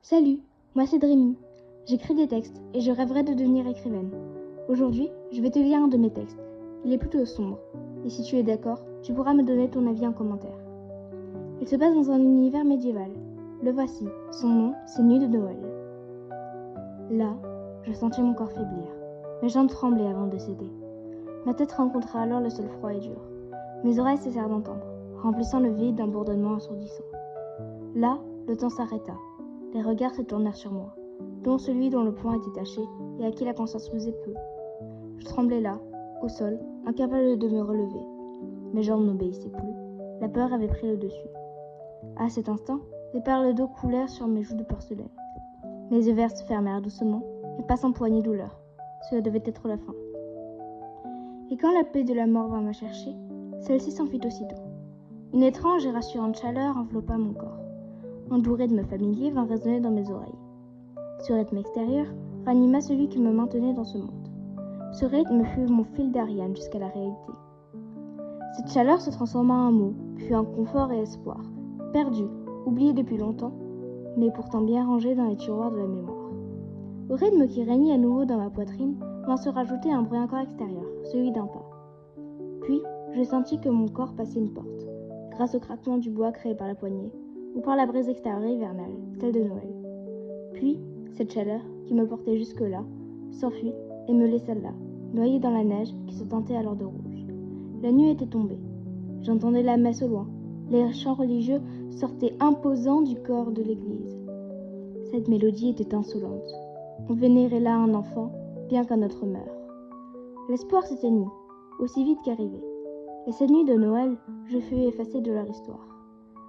Salut, moi c'est Drémy. J'écris des textes et je rêverais de devenir écrivaine. Aujourd'hui, je vais te lire un de mes textes. Il est plutôt sombre. Et si tu es d'accord, tu pourras me donner ton avis en commentaire. Il se passe dans un univers médiéval. Le voici. Son nom, c'est Nuit de Noël. Là, je sentis mon corps faiblir. Mes jambes tremblaient avant de céder. Ma tête rencontra alors le sol froid et dur. Mes oreilles cessèrent d'entendre, remplissant le vide d'un bourdonnement assourdissant. Là, le temps s'arrêta. Les regards se tournèrent sur moi, dont celui dont le poing était taché et à qui la conscience faisait peu. Je tremblais là, au sol, incapable de me relever. Mes jambes n'obéissaient plus. La peur avait pris le dessus. À cet instant, des perles d'eau coulèrent sur mes joues de porcelaine. Mes yeux verts se fermèrent doucement, et pas sans poignée douleur. Cela devait être la fin. Et quand la paix de la mort vint me chercher, celle-ci s'enfuit aussitôt. Une étrange et rassurante chaleur enveloppa mon corps. Un doux rythme familier vint résonner dans mes oreilles. Ce rythme extérieur ranima celui qui me maintenait dans ce monde. Ce rythme fut mon fil d'Ariane jusqu'à la réalité. Cette chaleur se transforma en un mot, puis en confort et espoir, perdu, oublié depuis longtemps, mais pourtant bien rangé dans les tiroirs de la mémoire. Au rythme qui régnait à nouveau dans ma poitrine vint se rajouter un bruit encore extérieur, celui d'un pas. Puis, je sentis que mon corps passait une porte, grâce au craquement du bois créé par la poignée, ou par la brise extérieure hivernale, celle de Noël. Puis, cette chaleur, qui me portait jusque-là, s'enfuit et me laissa là, noyée dans la neige qui se teintait alors de rouge. La nuit était tombée. J'entendais la messe au loin. Les chants religieux sortaient imposants du corps de l'église. Cette mélodie était insolente. On vénérait là un enfant, bien qu'un autre meure. L'espoir s'éteignit, aussi vite qu'arrivé. Et cette nuit de Noël, je fus effacée de leur histoire.